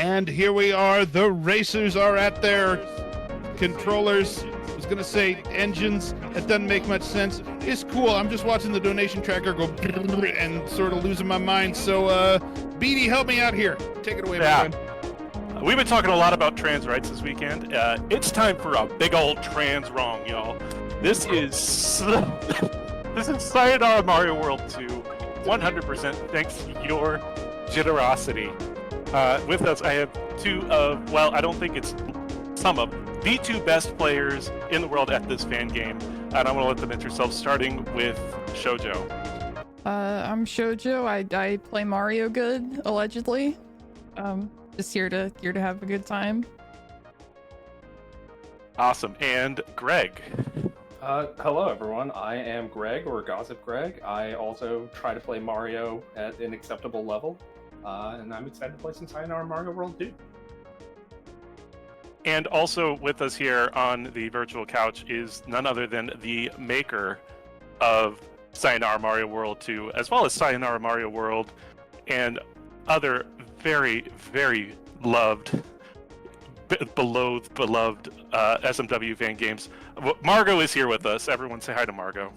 And here we are. The racers are at their controllers. I was gonna say engines. That doesn't make much sense. It's cool. I'm just watching the donation tracker go and sort of losing my mind. So, Beatty, help me out here. Take it away, my friend. We've been talking a lot about trans rights this weekend. It's time for a big old trans wrong, y'all. This is Sayonara Mario World 2, 100% thanks to your generosity. With us, I have two of, well, I don't think it's some of, the two best players in the world at this fan game. And I want to let them introduce themselves, starting with Shoujo. I'm Shoujo. I play Mario good, allegedly. Just here to have a good time. Awesome. And Greg. Hello everyone, I am Greg, or Gossip Greg. I also try to play Mario at an acceptable level, and I'm excited to play some Sayonara Mario World 2. And also with us here on the virtual couch is none other than the maker of Sayonara Mario World 2, as well as Sayonara Mario World and other very, very beloved SMW fan games. Margot is here with us. Everyone say hi to Margot.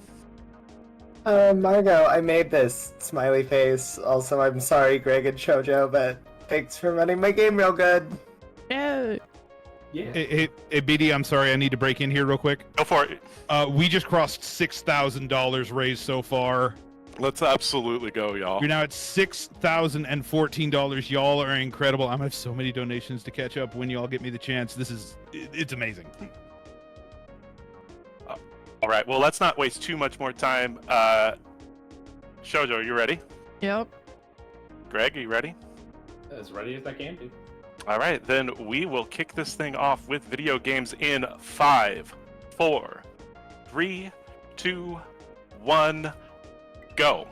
Margot, I made this smiley face. Also, I'm sorry, Greg and Shoujo, but thanks for running my game real good. Yeah. Yeah. Hey, BD, I'm sorry. I need to break in here real quick. Go for it. We just crossed $6,000 raised so far. Let's absolutely go, y'all. You're now at $6,014. Y'all are incredible. I'm gonna have so many donations to catch up when y'all get me the chance. It's amazing. All right. Well, let's not waste too much more time. Shoujo, are you ready? Yep. Greg, are you ready? As ready as I can be. All right, then we will kick this thing off with video games in 5, 4, 3, 2, 1, go.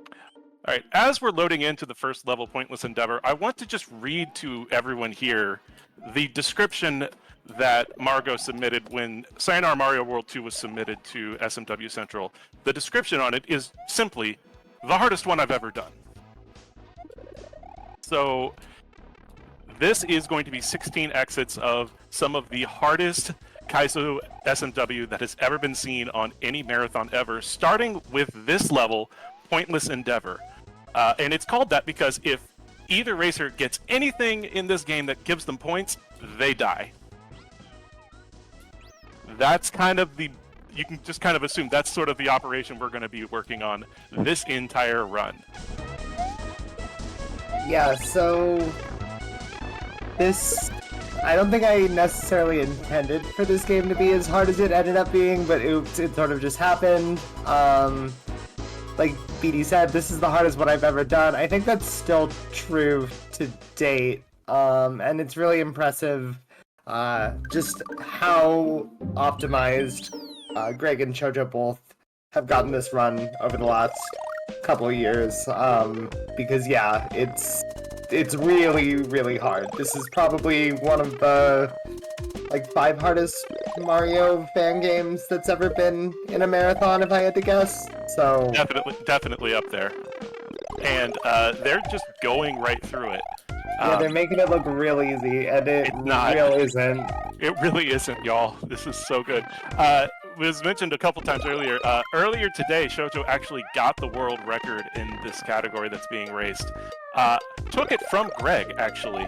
All right, as we're loading into the first level, Pointless Endeavor, I want to just read to everyone here the description that Margot submitted when Sayonara Mario World 2 was submitted to SMW Central. The description on it is simply, the hardest one I've ever done. So this is going to be 16 exits of some of the hardest Kaizo SMW that has ever been seen on any marathon ever, starting with this level, Pointless Endeavor. And it's called that because if either racer gets anything in this game that gives them points, they die. That's kind of the, you can just kind of assume that's sort of the operation we're going to be working on this entire run. Yeah, so this, I don't think I necessarily intended for this game to be as hard as it ended up being, but it sort of just happened. Like BD said, this is the hardest one I've ever done. I think that's still true to date, and it's really impressive just how optimized Greg and Shoujo both have gotten this run over the last couple of years, because yeah, it's really, really hard. This is probably one of the like 5 hardest Mario fan games that's ever been in a marathon, if I had to guess. So definitely up there. And they're just going right through it. Yeah, they're making it look real easy, and it really isn't. It really isn't, y'all. This is so good. Was mentioned a couple times earlier. Earlier today, Shoujo actually got the world record in this category that's being raced. Took it from Greg, actually.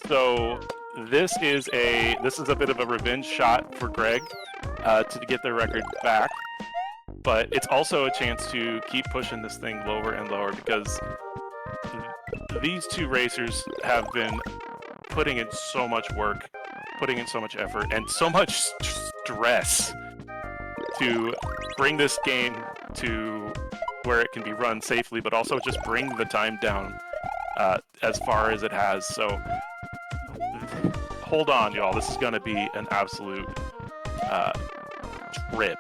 So this is a bit of a revenge shot for Greg to get the record back. But it's also a chance to keep pushing this thing lower and lower because these two racers have been putting in so much work, putting in so much effort, and so much stress to bring this game to where it can be run safely, but also just bring the time down as far as it has. So hold on, y'all. This is going to be an absolute trip.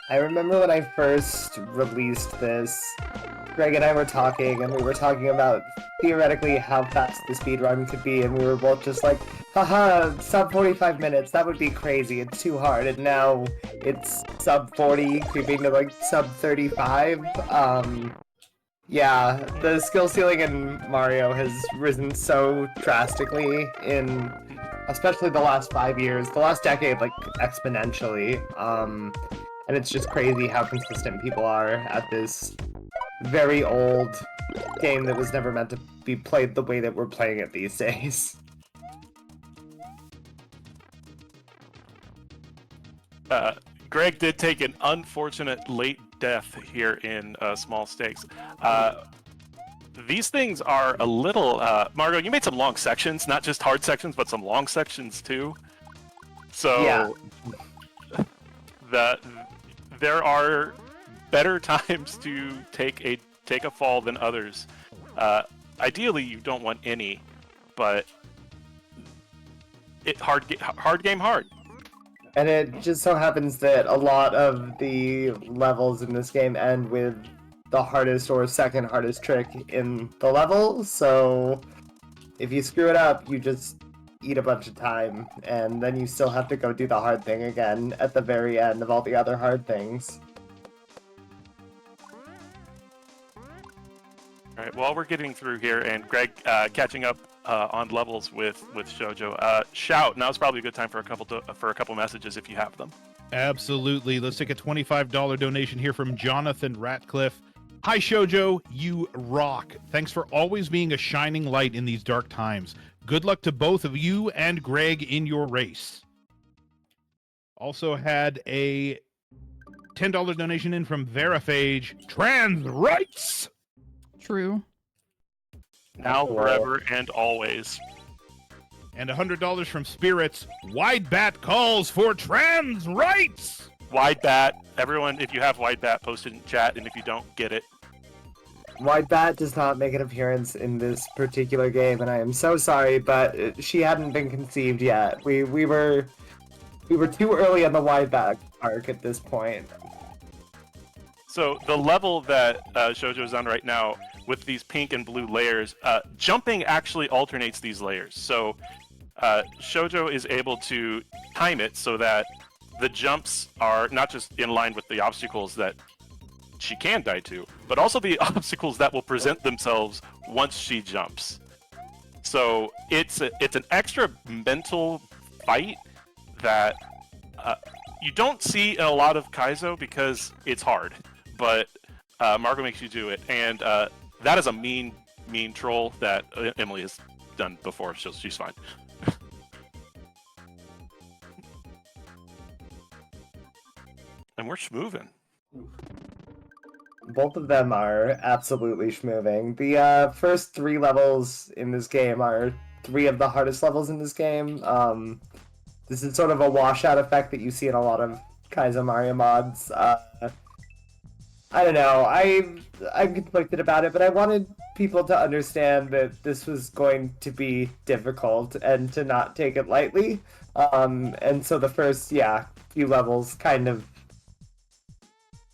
I remember when I first released this, Greg and I were talking, and we were talking about theoretically how fast the speedrun could be, and we were both just like, haha, sub 45 minutes, that would be crazy, it's too hard, and now it's sub 40, creeping to like sub 35, Yeah, the skill ceiling in Mario has risen so drastically in especially the last 5 years, the last decade, like exponentially. And it's just crazy how consistent people are at this very old game that was never meant to be played the way that we're playing it these days. Greg did take an unfortunate late death here in Small Stakes. These things are a little... Margo, you made some long sections, not just hard sections, but some long sections too. So Yeah. There are better times to take a fall than others. Ideally, you don't want any, but hard game hard. And it just so happens that a lot of the levels in this game end with the hardest or second hardest trick in the level, so if you screw it up, you just eat a bunch of time, and then you still have to go do the hard thing again at the very end of all the other hard things. All right, while we're getting through here, and Greg catching up on levels with Shoujo, shout. Now's probably a good time for a couple messages if you have them. Absolutely. Let's take a $25 donation here from Jonathan Ratcliffe. Hi, Shoujo. You rock. Thanks for always being a shining light in these dark times. Good luck to both of you and Greg in your race. Also had a $10 donation in from Veriphage. Trans rights. True. Now, forever, and always. And $100 from Spirits. Wide Bat calls for trans rights. Wide Bat. Everyone, if you have Wide Bat, post it in chat, and if you don't, get it. Wide Bat does not make an appearance in this particular game, and I am so sorry, but she hadn't been conceived yet. We were too early on the Wide Bat arc at this point. So the level that Shoujo's on right now, with these pink and blue layers, jumping actually alternates these layers. So Shoujo is able to time it so that the jumps are not just in line with the obstacles that she can die to, but also the obstacles that will present themselves once she jumps. So it's an extra mental fight that you don't see in a lot of Kaizo because it's hard, but Margo makes you do it, and that is a mean troll that Emily has done before. She's fine. And we're schmoovin'. Both of them are absolutely schmoving. The first 3 levels in this game are 3 of the hardest levels in this game. This is sort of a washout effect that you see in a lot of Kaizo Mario mods. I don't know, I'm conflicted about it, but I wanted people to understand that this was going to be difficult and to not take it lightly. And so the first, few levels kind of...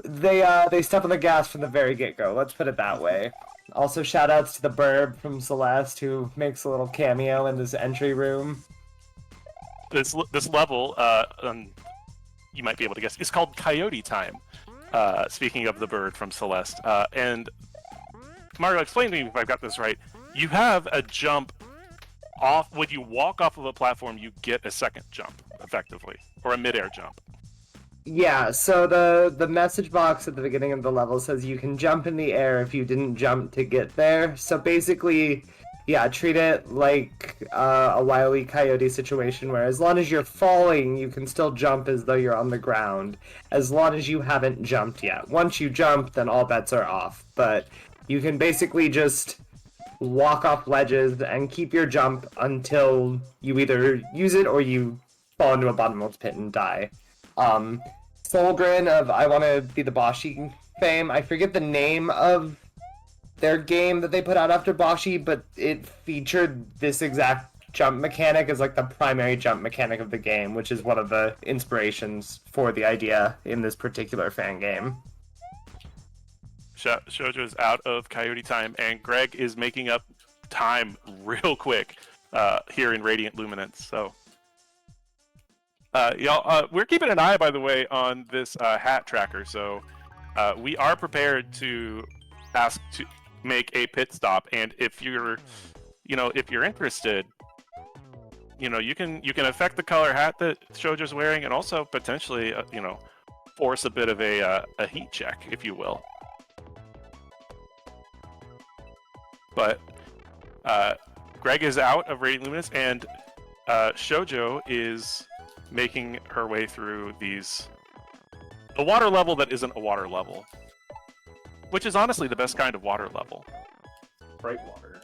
They step on the gas from the very get-go, let's put it that way. Also, shoutouts to the Burb from Celeste, who makes a little cameo in this entry room. This level, you might be able to guess, it's called Coyote Time. Speaking of the bird from Celeste. And Mario, explain to me if I've got this right. You have a jump off, when you walk off of a platform, you get a second jump, effectively, or a mid-air jump. Yeah, so the message box at the beginning of the level says you can jump in the air if you didn't jump to get there. So basically, treat it like a Wile E. Coyote situation where as long as you're falling, you can still jump as though you're on the ground, as long as you haven't jumped yet. Once you jump, then all bets are off. But you can basically just walk off ledges and keep your jump until you either use it or you fall into a bottomless pit and die. Solgren of I Want to Be the Boshi fame, I forget the name of their game that they put out after Boshi, but it featured this exact jump mechanic as like the primary jump mechanic of the game, which is one of the inspirations for the idea in this particular fan game. Shoujo's out of Coyote Time, and Greg is making up time real quick here in Radiant Luminance, so... y'all, we're keeping an eye, by the way, on this hat tracker, so we are prepared to ask make a pit stop, and if you're interested, you can affect the color hat that Shoujo's wearing, and also potentially force a bit of a heat check, if you will. But Greg is out of Radiant Luminous, and Shoujo is making her way through the water level that isn't a water level, which is honestly the best kind of water level. Bright water.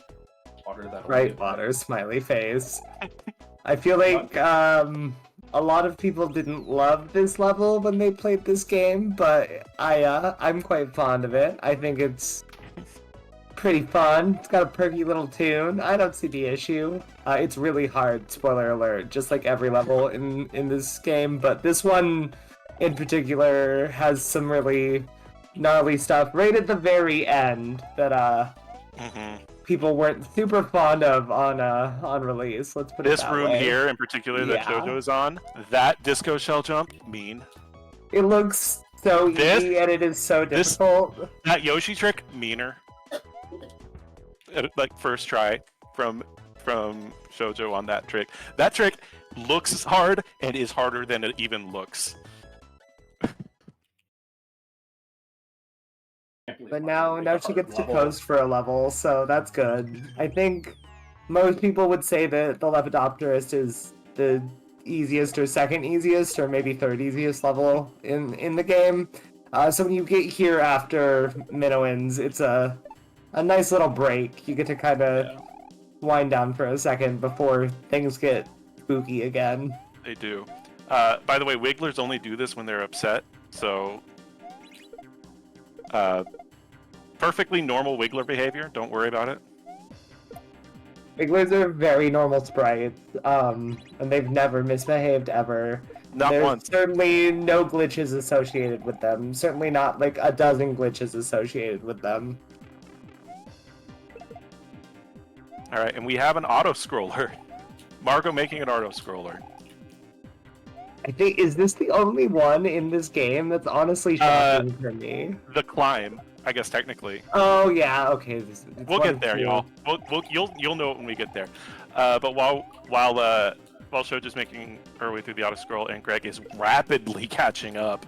Water that. Bright water, smiley face. I feel like a lot of people didn't love this level when they played this game, but I'm quite fond of it. I think it's pretty fun. It's got a perky little tune. I don't see the issue. It's really hard, spoiler alert, just like every level in this game, but this one in particular has some really gnarly stuff right at the very end that people weren't super fond of on release. Let's put it this that room way. here in particular that Shoujo is on, that disco shell jump, mean. It looks so easy and it is so difficult. That Yoshi trick, meaner. Like first try from Shoujo on that trick. That trick looks hard and is harder than it even looks. But now she gets to coast for a level, so that's good. I think most people would say that the Lepidopterist is the easiest or second easiest or maybe third easiest level in the game. So when you get here after Minnows, it's a nice little break. You get to kind of wind down for a second before things get spooky again. They do. By the way, Wigglers only do this when they're upset, so perfectly normal Wiggler behavior. Don't worry about it. Wigglers are very normal sprites, and they've never misbehaved ever. Not once. There's certainly no glitches associated with them. Certainly not like a dozen glitches associated with them. All right, and we have an auto-scroller. Margo making an auto-scroller. I think, is this the only one in this game that's honestly shocking for me? The climb, I guess technically. Oh yeah, okay. We'll get there, y'all. You'll know it when we get there. But while Shoujo's making her way through the auto-scroll and Greg is rapidly catching up,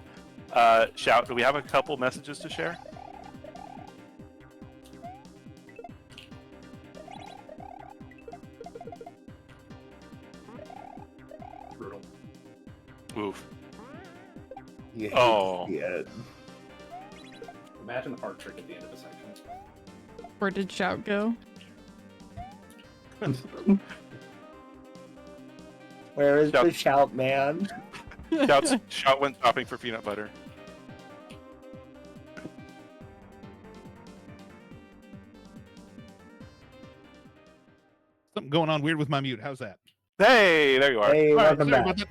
do we have a couple messages to share? Brutal. Oof. Yeah. Oh. Yeah. Imagine the hard trick at the end of the section. Where did Shout go? Where is the shout man? Shout went shopping for peanut butter. Something going on weird with my mute. How's that? Hey, there you are. Hey, All right, welcome sorry back. about that.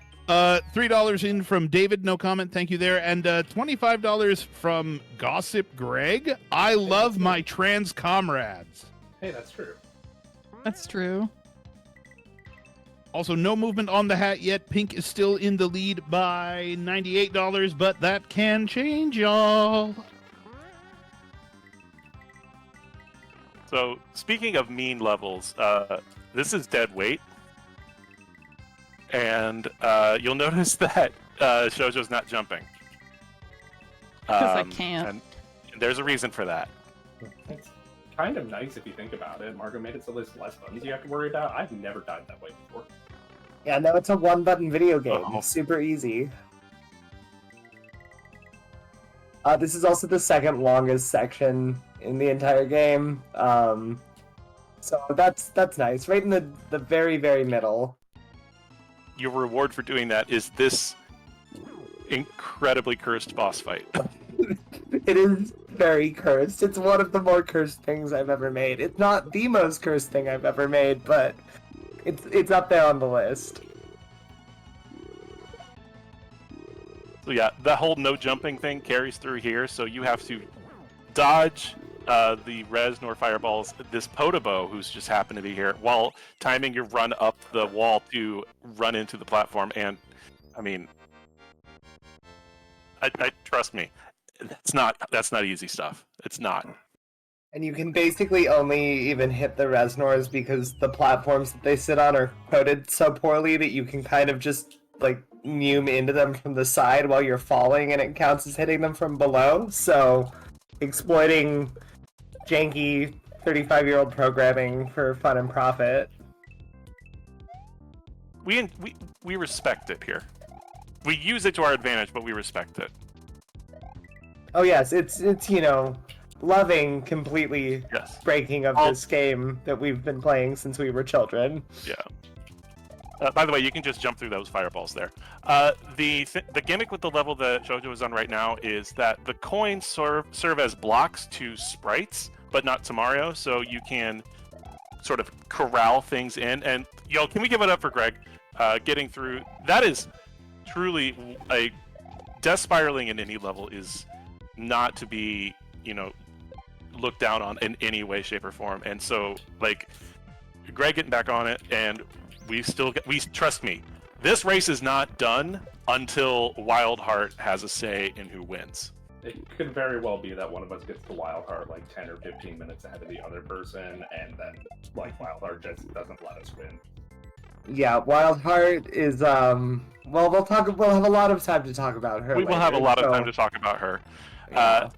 $3 in from David, no comment, thank you there, and $25 from Gossip Greg. I love my trans comrades. Hey, that's true. That's true. Also, no movement on the hat yet. Pink is still in the lead by $98, but that can change, y'all. So, speaking of mean levels, this is dead weight. And you'll notice that Shoujo's not jumping. Because I can't. And there's a reason for that. It's kind of nice if you think about it. Margo made it so there's less buttons you have to worry about. I've never died that way before. Yeah, no, it's a one-button video game. Uh-oh. It's super easy. This is also the second longest section in the entire game. So that's nice. Right in the very, very middle. Your reward for doing that is this incredibly cursed boss fight. It is very cursed. It's one of the more cursed things I've ever made. It's not the most cursed thing I've ever made, but it's up there on the list. So yeah, the whole no jumping thing carries through here, so you have to dodge the res nor fireballs this Podobo who's just happened to be here while timing your run up the wall to run into the platform. And I mean, I trust me, that's not easy stuff. It's not. And you can basically only even hit the Resnors because the platforms that they sit on are coded so poorly that you can kind of just, like, Mew into them from the side while you're falling, and it counts as hitting them from below. So, exploiting janky 35-year-old programming for fun and profit. We respect it here. We use it to our advantage, but we respect it. Oh yes, it's loving completely breaking of this game that we've been playing since we were children. Yeah. By the way, you can just jump through those fireballs there. The gimmick with the level that Shoujo is on right now is that the coins serve as blocks to sprites, but not to Mario, so you can sort of corral things in. And, can we give it up for Greg getting through? That is truly a... Death spiraling in any level is not to be, looked down on in any way, shape, or form. And so, Greg getting back on it, and we trust me, this race is not done until Wild Heart has a say in who wins. It could very well be that one of us gets the Wild Heart 10 or 15 minutes ahead of the other person, and then Wild Heart just doesn't let us win. Yeah, Wild Heart is well, we'll have a lot of time to talk about her. We will have a lot of time to talk about her. Yeah.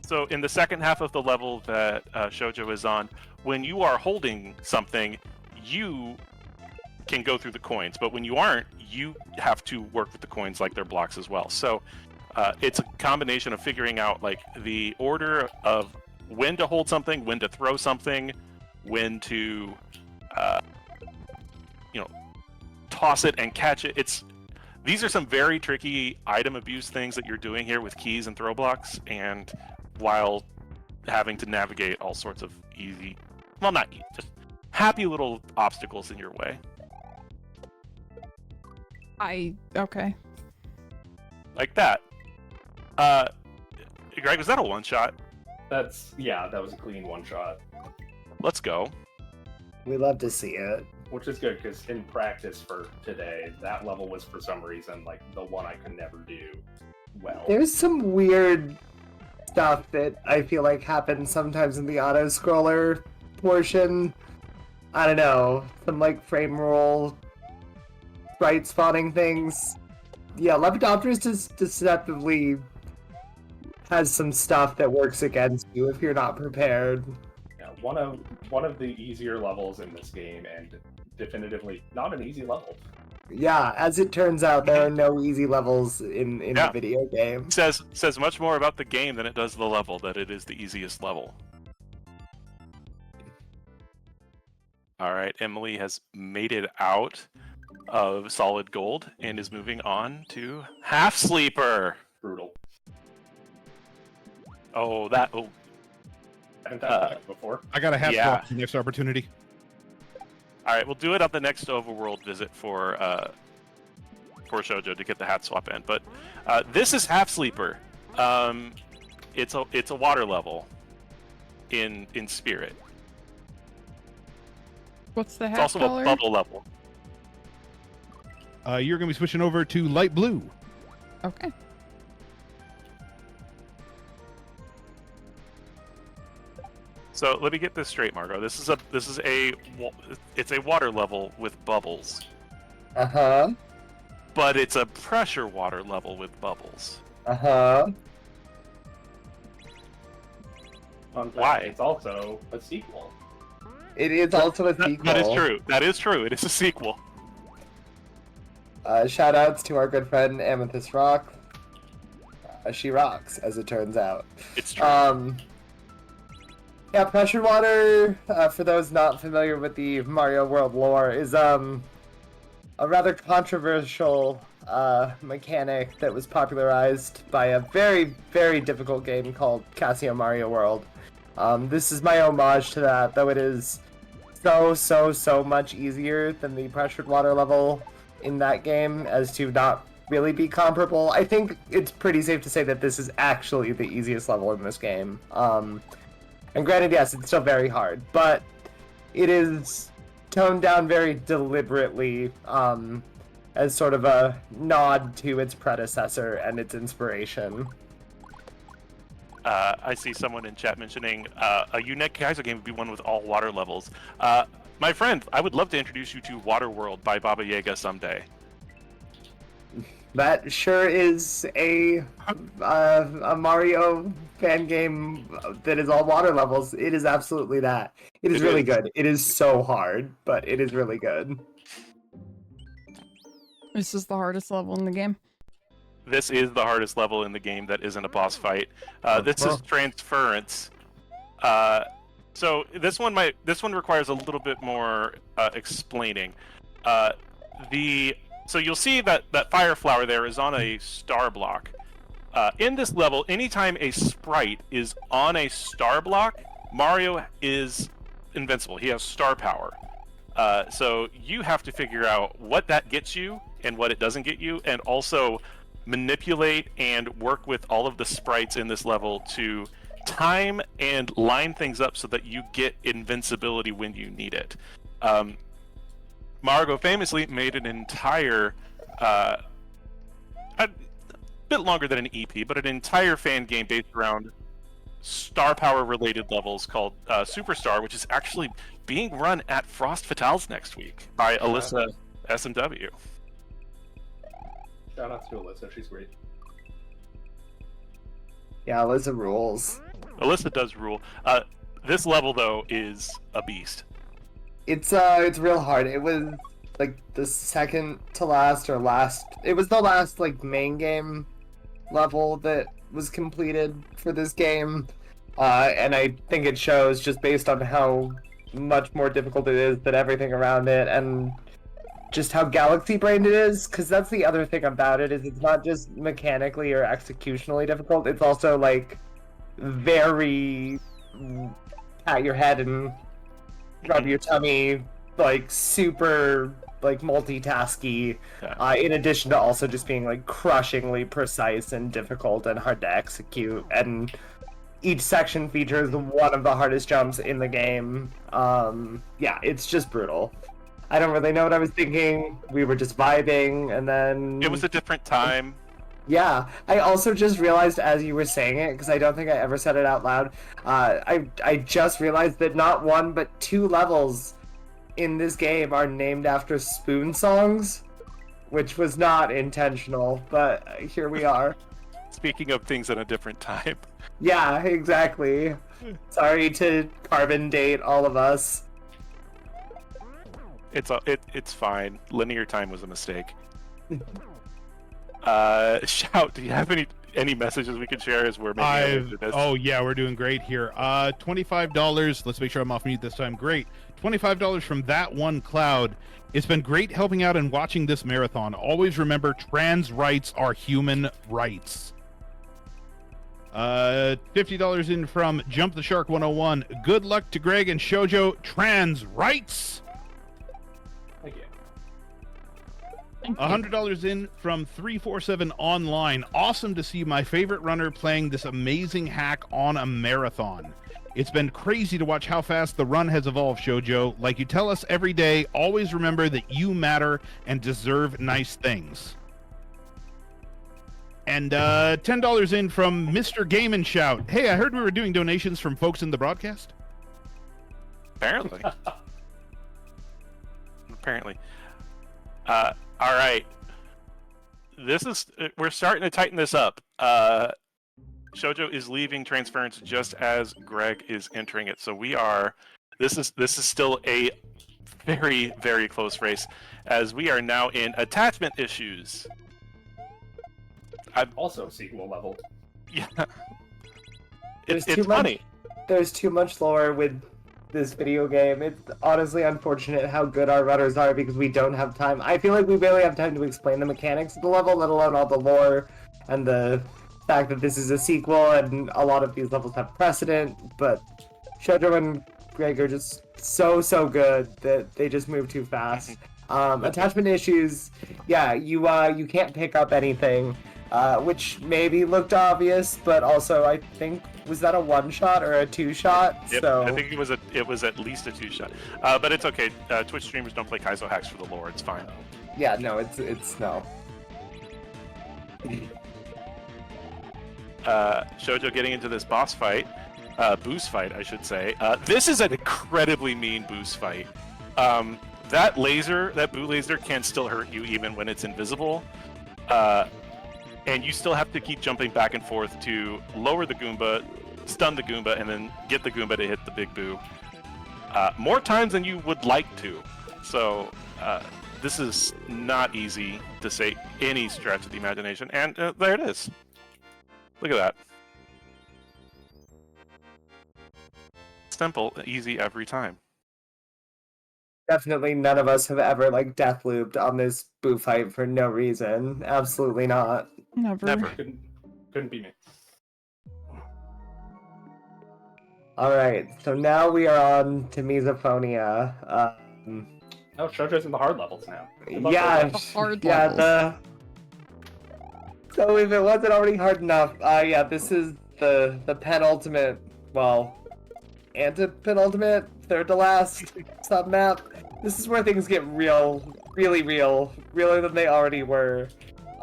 So in the second half of the level that Shoujo is on, when you are holding something, you can go through the coins, but when you aren't, you have to work with the coins like they're blocks as well. So it's a combination of figuring out the order of when to hold something, when to throw something, when to toss it and catch it. These are some very tricky item abuse things that you're doing here with keys and throw blocks, and while having to navigate all sorts of easy, well, not easy, just happy little obstacles in your way. Okay. Like that. Greg, was that a one-shot? That was a clean one-shot. Let's go. We love to see it. Which is good, because in practice for today, that level was for some reason the one I could never do well. There's some weird stuff that I feel like happens sometimes in the auto-scroller portion. I don't know, some frame roll, sprite spawning things. Yeah, Lepidopterus just deceptively has some stuff that works against you if you're not prepared. Yeah, one of the easier levels in this game, and definitively not an easy level. Yeah, as it turns out, there are no easy levels in the video game. Says much more about the game than it does the level, that it is the easiest level. All right, Emily has made it out of solid gold and is moving on to Half Sleeper. Brutal. Oh. Haven't done that before. I got a half swap the next opportunity. All right, we'll do it on the next overworld visit for Shoujo to get the hat swap in. But this is Half Sleeper. It's a water level in Spirit. What's the hat It's also color? a bubble level. You're going to be switching over to light blue. Okay. So let me get this straight, Margot. It's a water level with bubbles. Uh-huh. But it's a pressure water level with bubbles. Uh-huh. Why? It's also a sequel. It is also a sequel. That is true. That is true. It is a sequel. Shout outs to our good friend Amethyst Rock. She rocks, as it turns out. It's true. Yeah, pressure water, for those not familiar with the Mario World lore, is a rather controversial mechanic that was popularized by a very, very difficult game called XXO Mario World. This is my homage to that, though it is so much easier than the pressured water level in that game as to not really be comparable. I think it's pretty safe to say that this is actually the easiest level in this game. And granted, yes, it's still very hard, but it is toned down very deliberately as sort of a nod to its predecessor and its inspiration. I see someone in chat mentioning a unique Kaizo game would be one with all water levels. My friend, I would love to introduce you to Water World by Baba Yaga someday. That sure is a Mario fan game that is all water levels. It is absolutely that. It is really good. It is so hard, but it is really good. This is the hardest level in the game. This is the hardest level in the game that isn't a boss fight. This is Transference. So this one requires a little bit more explaining. So you'll see that fire flower there is on a star block. In this level, anytime a sprite is on a star block, Mario is invincible. He has star power. So you have to figure out what that gets you and what it doesn't get you, and also manipulate and work with all of the sprites in this level to time and line things up so that you get invincibility when you need it. Margo famously made an entire, a bit longer than an EP, but an entire fan game based around star power related levels called Superstar, which is actually being run at Frost Fatales next week by Alyssa SMW. Shout out to Alyssa, she's great. Yeah, Alyssa rules. Alyssa does rule. This level though is a beast. It's real hard. It was like the second to last or last. It was the last like main game level that was completed for this game, and I think it shows just based on how much more difficult it is than everything around it, and just how galaxy brained it is. Because that's the other thing about it, is it's not just mechanically or executionally difficult. It's also like very pat your head and rub your tummy, like super like multitasky, in addition to also just being like crushingly precise and difficult and hard to execute. And each section features one of the hardest jumps in the game. Yeah, it's just brutal. I don't really know what I was thinking. We were just vibing, and then it was a different time. Yeah, I also just realized as you were saying it, because I don't think I ever said it out loud, I just realized that not one but two levels in this game are named after Spoon songs, which was not intentional, but here we are. Speaking of things in a different time. Yeah, exactly. Sorry to carbon date all of us. It's fine. Linear time was a mistake. Shout, do you have any messages we could share as we're making this? Oh yeah, we're doing great here. $25. Let's make sure I'm off mute this time. Great. $25 from That One Cloud. It's been great helping out and watching this marathon. Always remember, trans rights are human rights. $50 in from Jump the Shark 101. Good luck to Greg and Shoujo. Trans rights. Thank you. $100 in from 347 Online. Awesome to see my favorite runner playing this amazing hack on a marathon. It's been crazy to watch how fast the run has evolved, Shoujo. Like you tell us every day, always remember that you matter and deserve nice things. And $10 in from Mr. Game and Shout. Hey, I heard we were doing donations from folks in the broadcast. Apparently. Apparently. All right. We're starting to tighten this up. Shoujo is leaving Transference just as Greg is entering it. So this is still a very, very close race, as we are now in attachment issues. Also sequel level. Yeah. There's It's too funny. There's too much lore with this video game. It's honestly unfortunate how good our runners are because we don't have time. I feel like we barely have time to explain the mechanics of the level, let alone all the lore and the fact that this is a sequel and a lot of these levels have precedent. But Shoujo and Greg are just so good that they just move too fast. Attachment issues, yeah, you can't pick up anything, which maybe looked obvious, but also I think, was that a one-shot or a two-shot? Yep, So I think it was at least a two-shot. But it's okay. Twitch streamers don't play Kaizo hacks for the lore. It's fine. yeah, no, it's no. Shoujo getting into this boss fight, boost fight, I should say. This is an incredibly mean boost fight. That laser, that boo laser, can still hurt you even when it's invisible. And you still have to keep jumping back and forth to lower the Goomba, stun the Goomba, and then get the Goomba to hit the big boo. More times than you would like to. So this is not easy, to say any stretch of the imagination. And there it is. Look at that. Simple, easy every time. Definitely none of us have ever like death looped on this boo fight for no reason. Absolutely not. Never. Never. Couldn't be me. Alright, so now we are on to Misophonia. Oh, Shoujo's in the hard levels now. Good luck Yeah, with The hard yeah, levels. So if it wasn't already hard enough, yeah, this is the penultimate, well, antepenultimate, third to last sub-map. This is where things get really real, realer than they already were.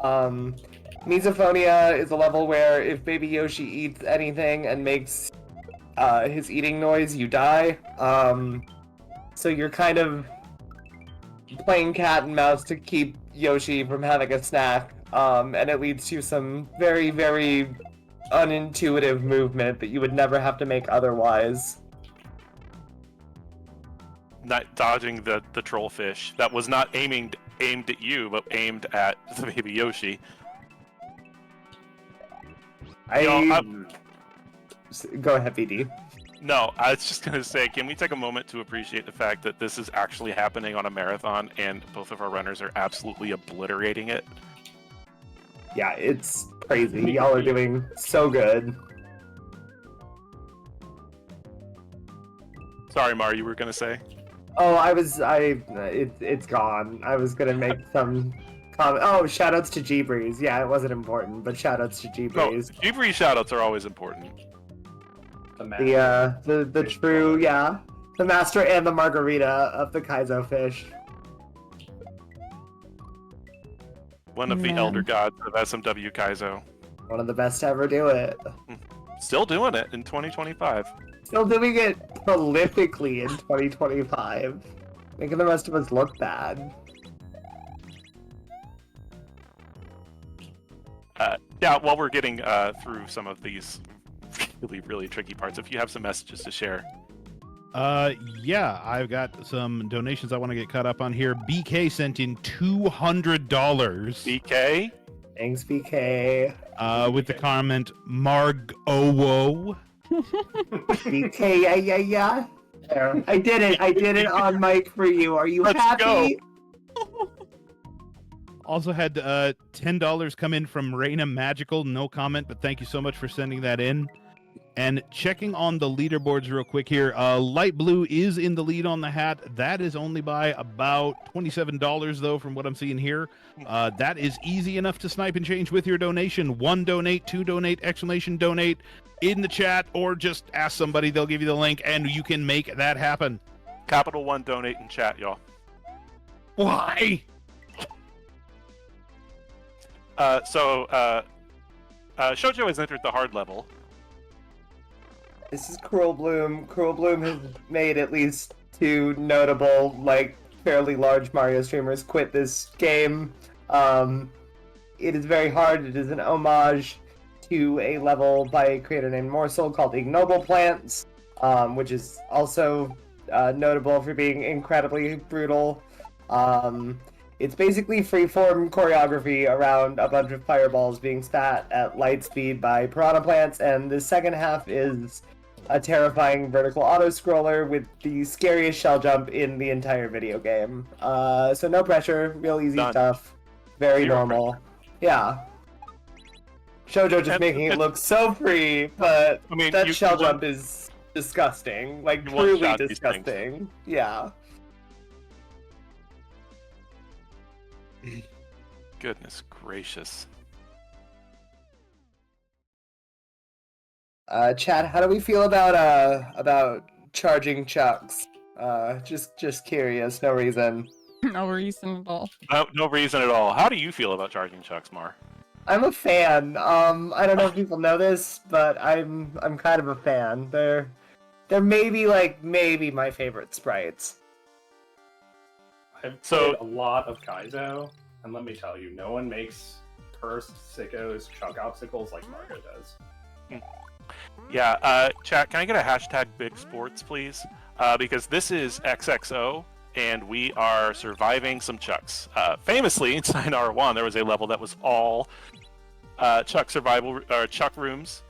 Misophonia is a level where if Baby Yoshi eats anything and makes his eating noise, you die. So you're kind of playing cat and mouse to keep Yoshi from having a snack, and it leads to some very, very unintuitive movement that you would never have to make otherwise. Not dodging the trollfish. That was not aimed at you, but aimed at the baby Yoshi. Go ahead, BD. No, I was just gonna say, can we take a moment to appreciate the fact that this is actually happening on a marathon, and both of our runners are absolutely obliterating it? Yeah, it's crazy. Y'all are doing so good. Sorry, Mar, you were gonna say? Oh, it's gone. I was gonna make some comment. Oh, shoutouts to G-Breeze. Yeah, it wasn't important, but shoutouts to No, G-Breeze. G-Breeze shoutouts are always important. The true, yeah. The master and the margarita of the Kaizo fish. One of the Man. elder gods of SMW Kaizo. One of the best to ever do it. Still doing it in 2025. Still doing it prolifically in 2025. Making the rest of us look bad. Yeah, while we're getting through some of these really tricky parts, if you have some messages to share. Yeah, I've got some donations I want to get caught up on here. BK sent in $200. BK? Thanks, BK. With the comment, Marg-owo. BK, yeah. There. I did it on mic for you. Are you Let's happy? Also had $10 come in from Reina Magical. No comment, but thank you so much for sending that in. And checking on the leaderboards real quick here. Light Blue is in the lead on the hat. That is only by about $27, though, from what I'm seeing here. That is easy enough to snipe and change with your donation. 1 donate, 2 donate, exclamation donate in the chat, or just ask somebody. They'll give you the link, and you can make that happen. Capital 1 donate in chat, y'all. Why? Shoujo has entered the hard level. This is Cruel Bloom. Cruel Bloom has made at least 2 notable, like, fairly large Mario streamers quit this game. It is very hard. It is an homage to a level by a creator named Morsel called Ignoble Plants, which is also notable for being incredibly brutal. It's basically freeform choreography around a bunch of fireballs being spat at light speed by piranha plants, and the second half is a terrifying vertical auto-scroller with the scariest shell jump in the entire video game. So no pressure, real easy Done. stuff, very Zero normal. Yeah. Shoujo just And making it it- look so free, but I mean, that you shell can jump is disgusting. Like, You truly one-shot these things. disgusting. Yeah. Goodness gracious. Chad, how do we feel about charging chucks? Just curious, no reason. No reason at all. No reason at all. How do you feel about charging chucks, Mar? I'm a fan. I don't know if people know this, but I'm kind of a fan. They're maybe my favorite sprites. I've So- played a lot of Kaizo, and let me tell you, no one makes cursed sickos chug obstacles like Mario does. Yeah, chat, can I get a hashtag big sports, please? Because this is XXO, and we are surviving some chucks. Famously, in Sayonara 1, there was a level that was all chuck survival, or chuck rooms.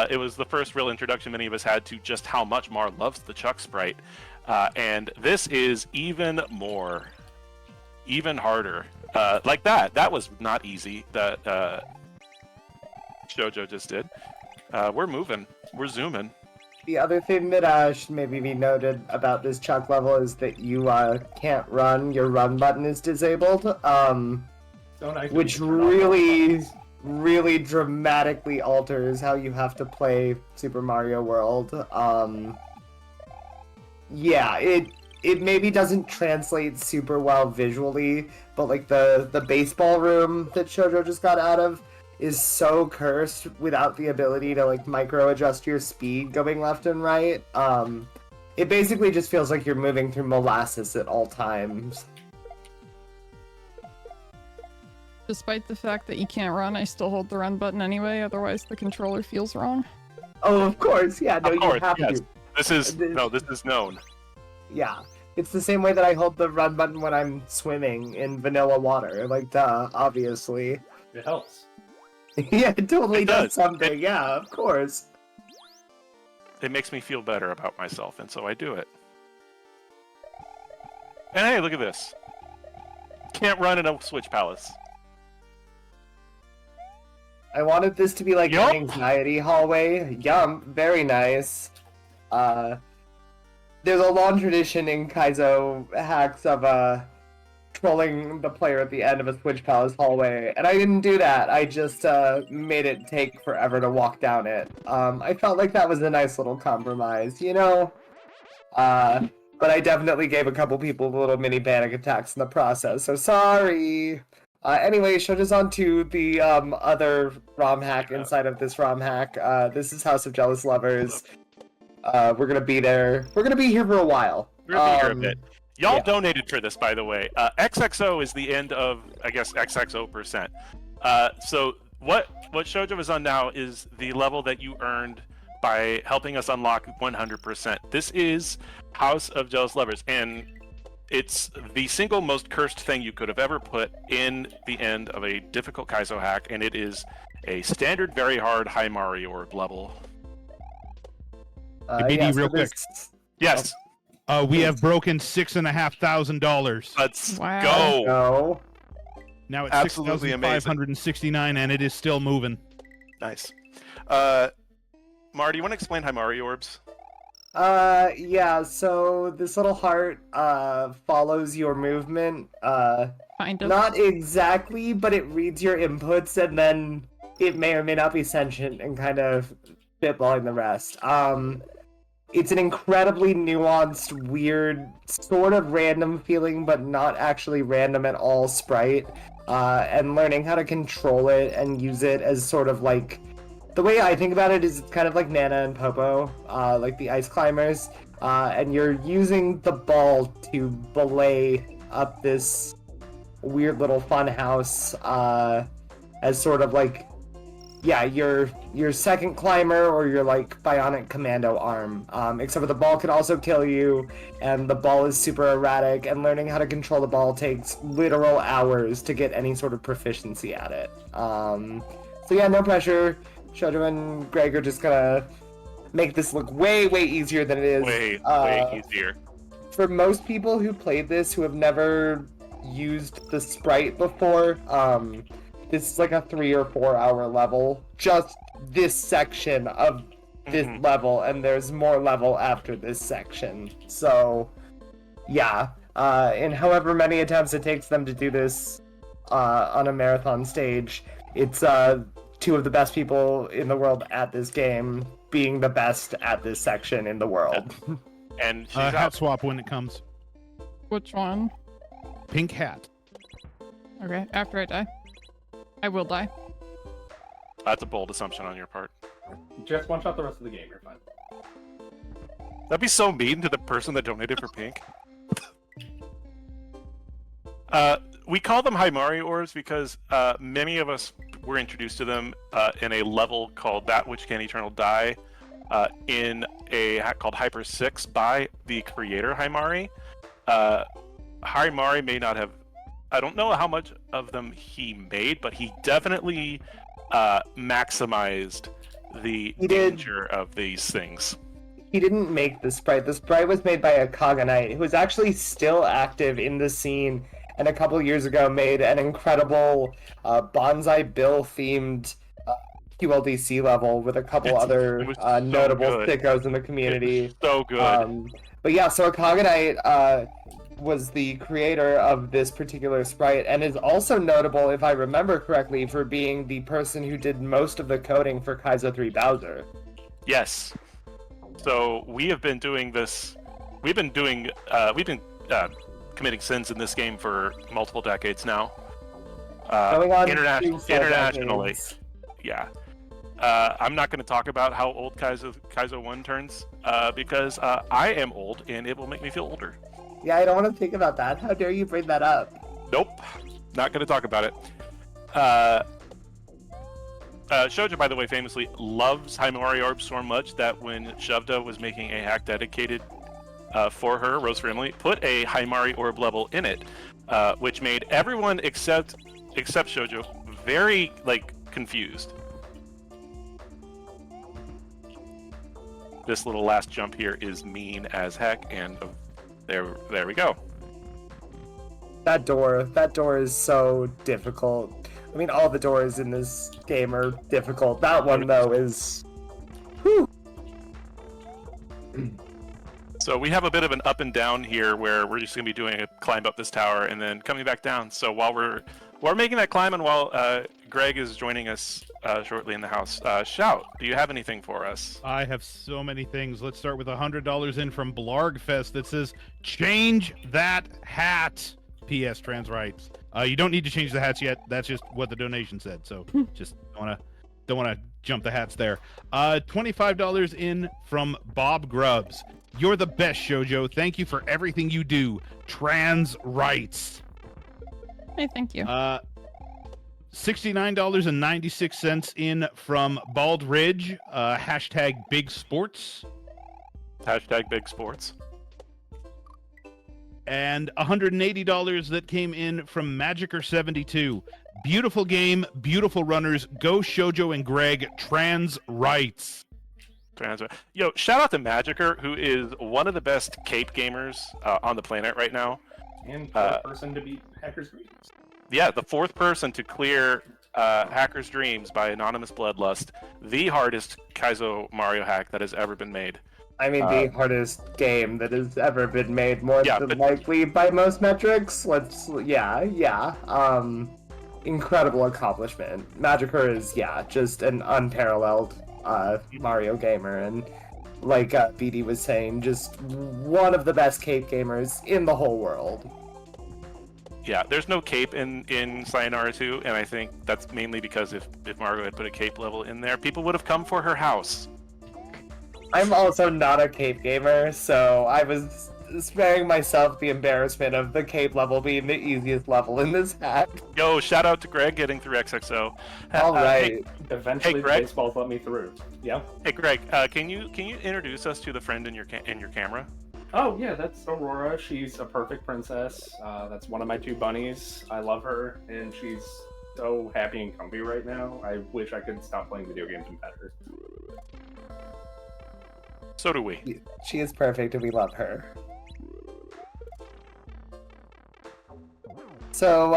It was the first real introduction many of us had to just how much Mar loves the chuck sprite. And this is even more, even harder. Like that. That was not easy, that Shoujo just did. We're moving. We're zooming. The other thing that should maybe be noted about this chuck level is that you can't run. Your run button is disabled, Don't actually which turn off those buttons. really dramatically alters how you have to play Super Mario World. Yeah, it maybe doesn't translate super well visually, but like the baseball room that Shoujo just got out of is so cursed without the ability to like micro adjust your speed going left and right. It basically just feels like you're moving through molasses at all times. Despite the fact that you can't run, I still hold the run button anyway, otherwise the controller feels wrong. Oh, of course, yeah, no, Of course, you have yes. to. This is known. Yeah, it's the same way that I hold the run button when I'm swimming in vanilla water. Like, duh, obviously. It helps. Yeah, it totally It does does. something. Yeah, of course. It makes me feel better about myself, and so I do it. And hey, look at this. Can't run in a Switch Palace. I wanted this to be like Yup. an anxiety hallway. Yum, very nice. There's a long tradition in Kaizo hacks of trolling the player at the end of a Switch Palace hallway, and I didn't do that. I just made it take forever to walk down it. I felt like that was a nice little compromise, you know? But I definitely gave a couple people little mini panic attacks in the process, so sorry! Anyway, Shoujo's on to the other ROM hack inside of this ROM hack. This is House of Jealous Lovers. We're gonna be there. We're gonna be here for a while. We're gonna be here a bit. Y'all yeah. donated for this, by the way. XXO is the end of, I guess, XXO%. So what Shoujo is on now is the level that you earned by helping us unlock 100%. This is House of Jealous Lovers, and it's the single most cursed thing you could have ever put in the end of a difficult Kaizo hack, and it is a standard, very hard High Mario World level. BD, real quick. Yes, We have broken $6,500. let's Wow. go. No. Now it's Absolutely amazing. 6,569, and it is still moving. Nice. Mar, do you want to explain High Mario Orbs? Yeah, so this little heart follows your movement. Kind of. Not exactly, but it reads your inputs, and then it may or may not be sentient and kind of spitballing the rest. It's an incredibly nuanced, weird, sort of random feeling, but not actually random at all sprite. And learning how to control it and use it as sort of like... The way I think about it is it's kind of like Nana and Popo, like the ice climbers. And you're using the ball to belay up this weird little fun house as sort of like... Yeah, your second climber or your like bionic commando arm. Except for the ball can also kill you, and the ball is super erratic, and learning how to control the ball takes literal hours to get any sort of proficiency at it. So yeah, no pressure. Shoujo and Greg are just gonna make this look way easier than it is. Way easier. For most people who played this who have never used the sprite before, this is like a 3 or 4 hour level. Just this section of this level, and there's more level after this section. So, yeah. And however many attempts it takes them to do this on a marathon stage, it's two of the best people in the world at this game being the best at this section in the world. And she's Hat out. swap when it comes. Which one? Pink hat. Okay, after I die. I will die. That's a bold assumption on your part. Just one shot the rest of the game. You're fine. That'd be so mean to the person that donated for pink. We call them Hi Mario orbs because many of us were introduced to them in a level called That Which Can Eternal Die in a hack called Hyper 6 by the creator Hi Mari. Hi Mari may not have... I don't know how much of them he made, but he definitely maximized the danger of these things. He didn't make the sprite. The sprite was made by a Cogonite who is actually still active in the scene, and a couple years ago made an incredible Bonsai Bill themed QLDC level with a couple other notable sickos in the community. So good. But yeah, so a Cogonite was the creator of this particular sprite, and is also notable, if I remember correctly, for being the person who did most of the coding for Kaizo 3 Bowser. Yes. So we have been doing this. We've been committing sins in this game for multiple decades now. Going on internationally. Yeah. I'm not going to talk about how old Kaizo 1 turns because I am old and it will make me feel older. Yeah, I don't want to think about that. How dare you bring that up? Nope. Not going to talk about it. Shoujo, by the way, famously loves Hi Mario Orb so much that when Shovda was making a hack dedicated for her, Rose Family, put a Hi Mario Orb level in it, which made everyone except Shoujo very, confused. This little last jump here is mean as heck, and there we go. That door is so difficult. I mean, all the doors in this game are difficult. That one, though, is... Whew. So we have a bit of an up and down here where we're just going to be doing a climb up this tower and then coming back down. So while we're making that climb and while Greg is joining us shortly in the house, Shout, do you have anything for us? I have so many things. Let's start with $100 in from Blargfest that says, change that hat. P.S. Trans rights. You don't need to change the hats yet. That's just what the donation said. So just don't wanna jump the hats there. $25 in from Bob Grubbs. You're the best, Shoujo. Thank you for everything you do. Trans rights. Hey, thank you. $69.96 in from Bald Ridge. Hashtag Big Sports. Hashtag Big Sports. And $180 that came in from Magicer72. Beautiful game, beautiful runners. Go Shoujo and Greg. Trans rights. Yo, shout out to Magicer, who is one of the best cape gamers on the planet right now. And fourth person to beat Hacker's Dreams. Yeah, the fourth person to clear Hacker's Dreams by Anonymous Bloodlust, the hardest Kaizo Mario hack that has ever been made. I mean, the hardest game that has ever been made, more than likely by most metrics. Incredible accomplishment. Magicer is, just an unparalleled Mario gamer, and like BD was saying, just one of the best cape gamers in the whole world. Yeah, there's no cape in Sayonara 2, and I think that's mainly because if Margo had put a cape level in there, people would have come for her house. I'm also not a cape gamer, so I was sparing myself the embarrassment of the cape level being the easiest level in this hack. Yo, shout out to Greg getting through XXO. All right. Eventually, Greg. baseball's let me through. Yeah. Hey, Greg, can you introduce us to the friend in your camera? Oh yeah, that's Aurora. She's a perfect princess. That's one of my two bunnies. I love her, and she's so happy and comfy right now. I wish I could stop playing video games and pet her. So do we. She is perfect, and we love her. So,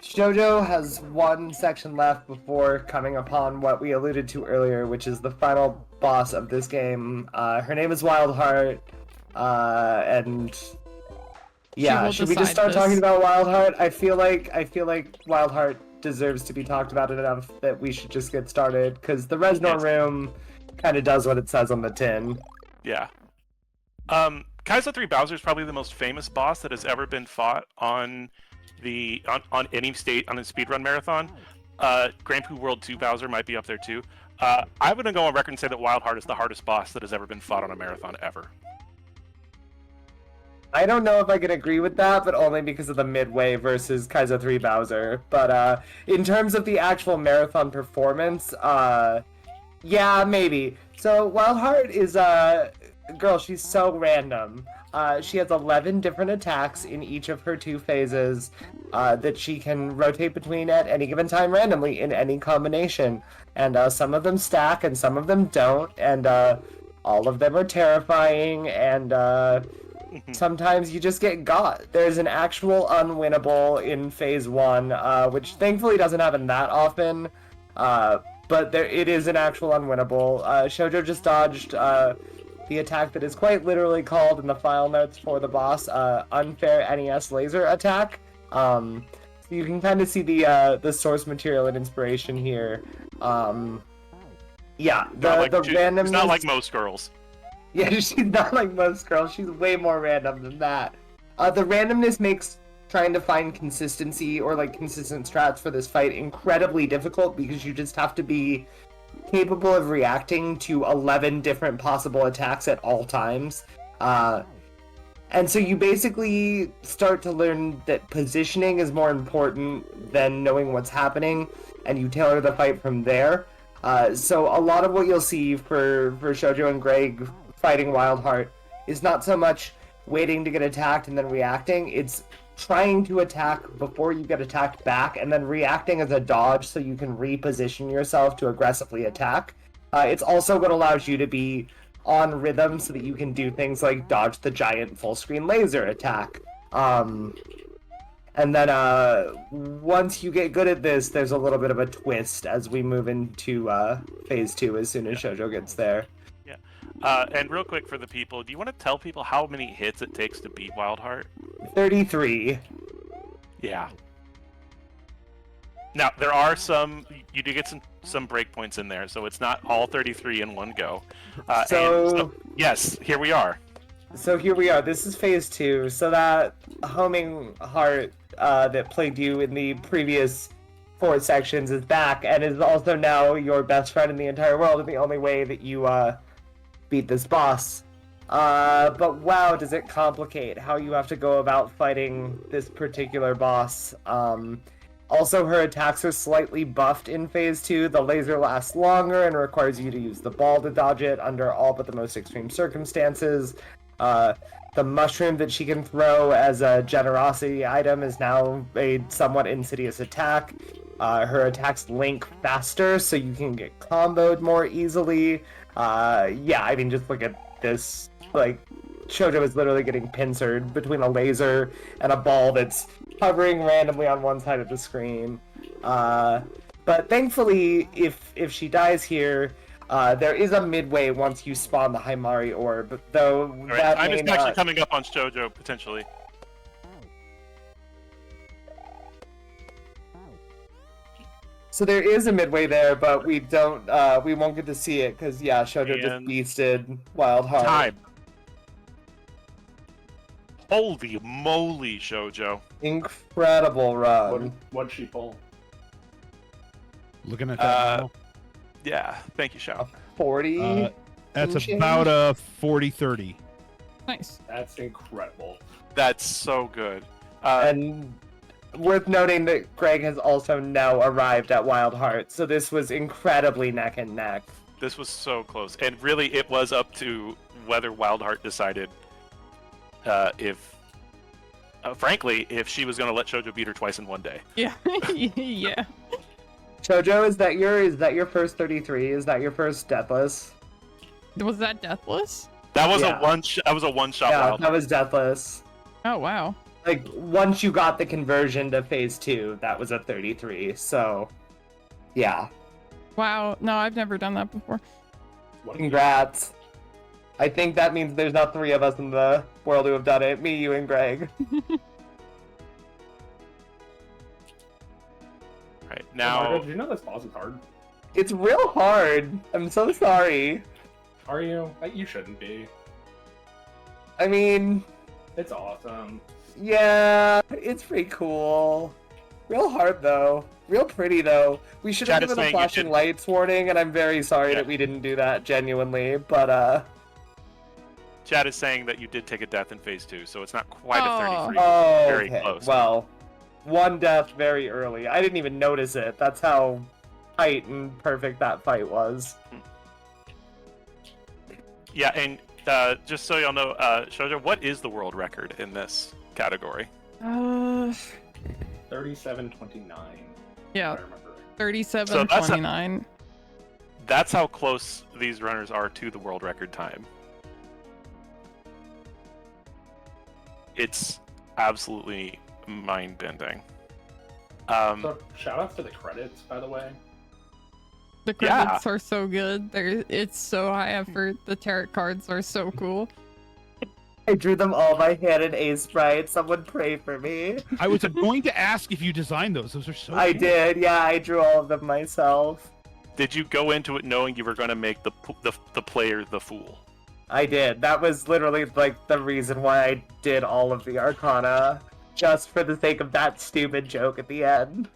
Shoujo has one section left before coming upon what we alluded to earlier, which is the final boss of this game. Her name is Wildheart, and yeah, should we just start talking about Wildheart? I feel like Wildheart deserves to be talked about enough that we should just get started, because the Reznor room kind of does what it says on the tin. Yeah. Kaizo 3 Bowser is probably the most famous boss that has ever been fought on any state on a speedrun marathon. Grand Poo World 2 Bowser might be up there too. I'm gonna go on record and say that Wild Heart is the hardest boss that has ever been fought on a marathon ever. I don't know if I can agree with that, but only because of the Midway versus Kaizo 3 Bowser. But in terms of the actual marathon performance, yeah, maybe. So Wild Heart is girl, she's so random. She has 11 different attacks in each of her 2 phases that she can rotate between at any given time randomly in any combination. And some of them stack and some of them don't, and all of them are terrifying, and sometimes you just get got. There's an actual unwinnable in phase 1, which thankfully doesn't happen that often, but it is an actual unwinnable. Shoujo just dodged the attack that is quite literally called in the file notes for the boss, Unfair NES Laser Attack. So you can kind of see the source material and inspiration here. Yeah, the randomness... She's not like most girls. Yeah, she's not like most girls. She's way more random than that. The randomness makes trying to find consistency or like consistent strats for this fight incredibly difficult because you just have to be capable of reacting to 11 different possible attacks at all times. And so you basically start to learn that positioning is more important than knowing what's happening, and you tailor the fight from there. So a lot of what you'll see for Shoujo and Greg fighting Wild Heart is not so much waiting to get attacked and then reacting, it's trying to attack before you get attacked back and then reacting as a dodge so you can reposition yourself to aggressively attack. It's also what allows you to be on rhythm so that you can do things like dodge the giant full screen laser attack. And then once you get good at this, there's a little bit of a twist as we move into phase 2 as soon as Shoujo gets there. And real quick for the people, do you want to tell people how many hits it takes to beat Wild Heart? 33. Yeah. Now, there are you do get some breakpoints in there, so it's not all 33 in one go. So, yes, here we are. So here we are. This is phase 2. So that homing heart that plagued you in the previous 4 sections is back and is also now your best friend in the entire world and the only way that you beat this boss. But wow, does it complicate how you have to go about fighting this particular boss. Also, her attacks are slightly buffed in phase 2. The laser lasts longer and requires you to use the ball to dodge it under all but the most extreme circumstances. The mushroom that she can throw as a generosity item is now a somewhat insidious attack. Her attacks link faster, so you can get comboed more easily. Yeah, I mean, just look at this. Like, Shoujo is literally getting pincered between a laser and a ball that's hovering randomly on one side of the screen. But thankfully, if she dies here, there is a midway once you spawn the Himari orb, though. Right, that time is actually coming up on Shoujo, potentially. So there is a midway there, but we won't get to see it because yeah, Shoujo just beasted Wild Heart. Time. Holy moly, Shoujo! Incredible run. What'd she pull? Looking at that now. Yeah, thank you, Shao. 40? That's about a 40-30. Nice. That's incredible. That's so good. And worth noting that Greg has also now arrived at Wild Heart, so this was incredibly neck and neck. This was so close, and really, it was up to whether Wild Heart decided frankly, if she was going to let Shoujo beat her twice in one day. Yeah. Yeah. Shoujo, is that your first 33? Is that your first Deathless? Was that Deathless? That was Yeah. that was a one-shot Yeah, Wild that was Deathless. Oh, wow. Like, once you got the conversion to phase 2, that was a 33, so yeah. Wow. No, I've never done that before. Congrats. I think that means there's not 3 of us in the world who have done it. Me, you, and Greg. Right, now... Mario, did you know this boss is hard? It's real hard. I'm so sorry. Are you? You shouldn't be. I mean... It's awesome. Yeah, it's pretty cool. Real hard though. Real pretty though. We should have Chad is given a saying you flashing did- lights warning, and I'm very sorry Yeah. that we didn't do that genuinely. But Chad is saying that you did take a death in phase 2, so it's not quite Oh. a 33. oh, Very okay. close. Well, one death very early. I didn't even notice it. That's how tight and perfect that fight was. Yeah, and just so y'all know, Shoujo, what is the world record in this category? 37:29. Yeah, If I remember. 37:29. That's how close these runners are to the world record time. It's absolutely mind-bending. So shout outs to the credits, by the way. The credits are so good. It's so high effort. The tarot cards are so cool. I drew them all by hand in Ace Sprite. Someone pray for me. I was going to ask if you designed those. Those are so I cool. did. Yeah, I drew all of them myself. Did you go into it knowing you were going to make the player the fool? I did. That was literally like the reason why I did all of the Arcana, just for the sake of that stupid joke at the end.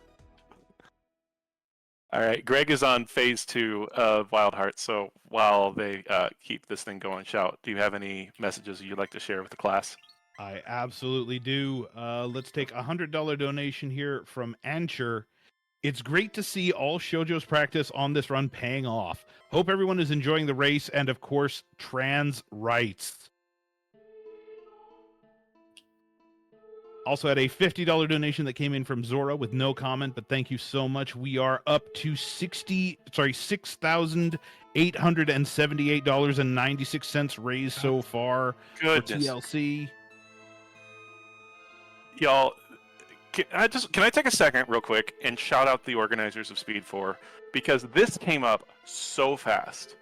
All right, Greg is on phase 2 of Wild Hearts, so while they keep this thing going, Shout, do you have any messages you'd like to share with the class? I absolutely do. Let's take a $100 donation here from Ancher. It's great to see all Shoujo's practice on this run paying off. Hope everyone is enjoying the race and, of course, trans rights. Also had a $50 donation that came in from Zora with no comment, but thank you so much. We are up to $6,878.96 raised so far for Goodness. TLC. Y'all, can I take a second real quick and shout out the organizers of Speed4, because this came up so fast.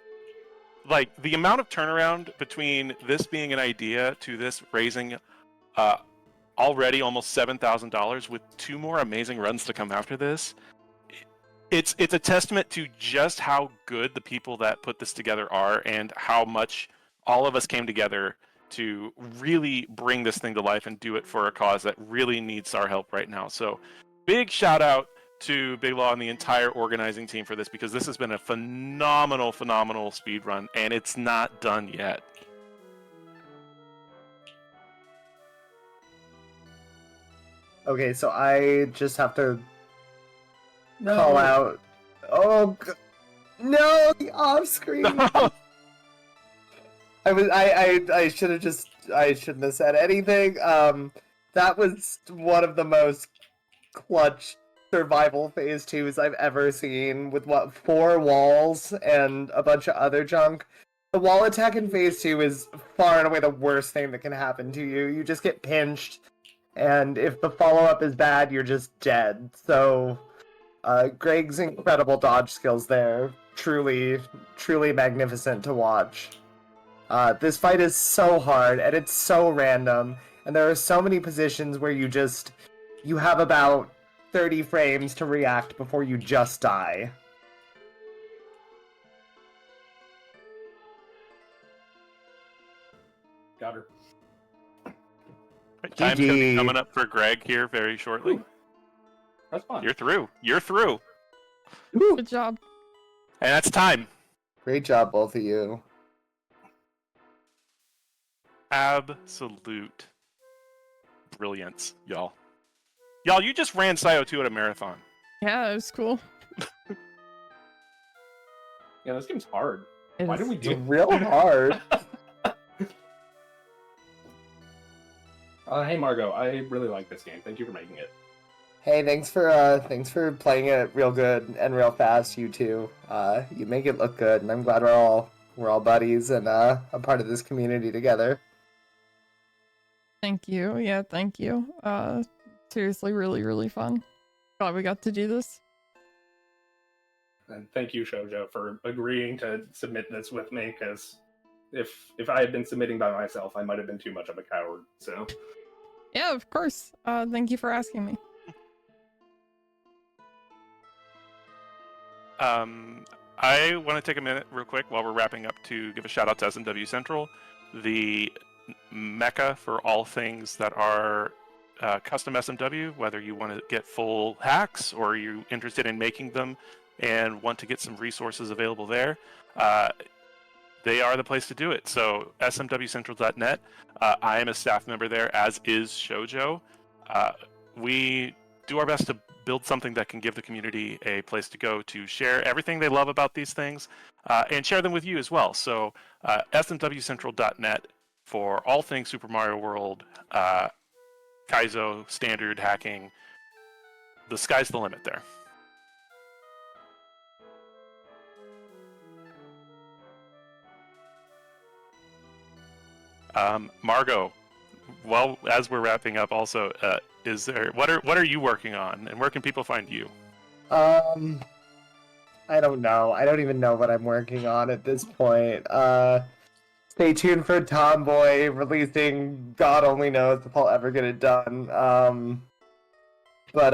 Like, the amount of turnaround between this being an idea to this raising already almost $7,000 with 2 more amazing runs to come after this. It's a testament to just how good the people that put this together are and how much all of us came together to really bring this thing to life and do it for a cause that really needs our help right now. So big shout out to Big Law and the entire organizing team for this, because this has been a phenomenal speed run, and it's not done yet. Okay, so I just have to call out. Oh no, the off screen. I should have just. I shouldn't have said anything. That was one of the most clutch survival phase 2s I've ever seen, with 4 walls and a bunch of other junk. The wall attack in phase 2 is far and away the worst thing that can happen to you. You just get pinched, and if the follow-up is bad, you're just dead. So, Greg's incredible dodge skills there, truly magnificent to watch. This fight is so hard, and it's so random, and there are so many positions where you have about 30 frames to react before you just die. Got her. Time's going to be GG. coming up for Greg here very shortly. That's fun. You're through. You're through. Good job. And that's time. Great job, both of you. Absolute brilliance, y'all. Y'all, you just ran Sayo 2 at a marathon. Yeah, it was cool. Yeah, this game's hard. It Why is. did we It's do real hard. Hey Margot, I really like this game. Thank you for making it. Hey, thanks for playing it real good and real fast, you two. You make it look good, and I'm glad we're all buddies and a part of this community together. Thank you. Yeah, thank you. Seriously, really fun. Glad we got to do this. And thank you, Shoujo, for agreeing to submit this with me, because if I had been submitting by myself, I might have been too much of a coward. So Yeah, of course. Thank you for asking me. I want to take a minute real quick while we're wrapping up to give a shout out to SMW Central, the mecca for all things that are custom SMW, whether you want to get full hacks or you're interested in making them and want to get some resources available there, they are the place to do it. So smwcentral.net. I am a staff member there, as is Shoujo. We do our best to build something that can give the community a place to go to share everything they love about these things and share them with you as well. So smwcentral.net for all things Super Mario World, Kaizo, standard hacking. The sky's the limit there. Margot, well, as we're wrapping up, also, what are you working on, and where can people find you? I don't know. I don't even know what I'm working on at this point. Stay tuned for Tomboy releasing God only knows if I'll ever get it done. But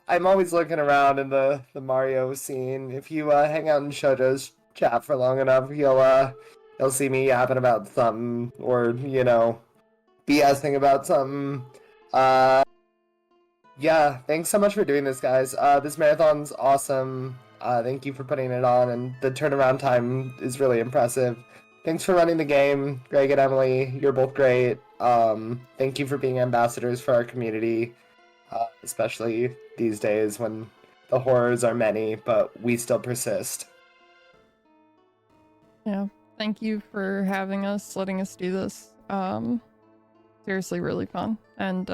I'm always looking around in the Mario scene. If you hang out in Shoujo's chat for long enough, you'll see me yapping about something, or, you know, BSing about something. Yeah, thanks so much for doing this, guys. This marathon's awesome. Thank you for putting it on, and the turnaround time is really impressive. Thanks for running the game, Greg and Emily. You're both great. Thank you for being ambassadors for our community, especially these days when the horrors are many, but we still persist. Yeah, thank you for having us, letting us do this. Seriously, really fun, and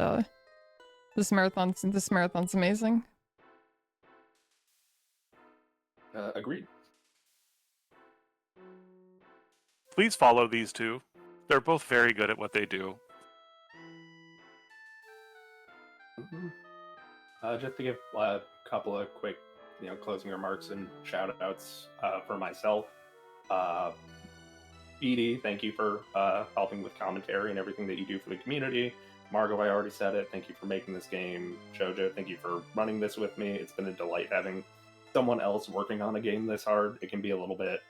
this marathon's amazing. Agreed. Please follow these two. They're both very good at what they do. Just to give a couple of quick, closing remarks and shout-outs for myself. Edie, thank you for helping with commentary and everything that you do for the community. Margo, I already said it. Thank you for making this game. Shoujo, thank you for running this with me. It's been a delight having someone else working on a game this hard. It can be a little bit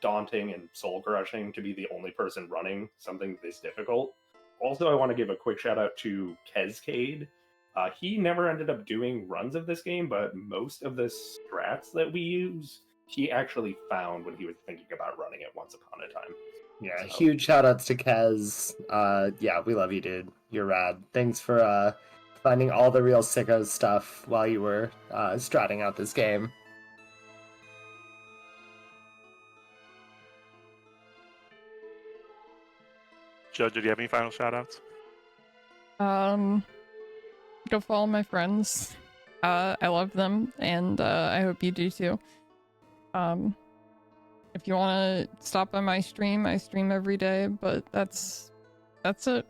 daunting and soul-crushing to be the only person running something this difficult. Also, I want to give a quick shout-out to Kezcade. He never ended up doing runs of this game, but most of the strats that we use, he actually found when he was thinking about running it once upon a time. Yeah, So, huge shout-outs to Kez. Yeah, we love you, dude. You're rad. Thanks for finding all the real sicko stuff while you were stratting out this game. Jojo, do you have any final shout-outs? Go follow my friends. I love them, and I hope you do too. If you want to stop by my stream, I stream every day, but that's it.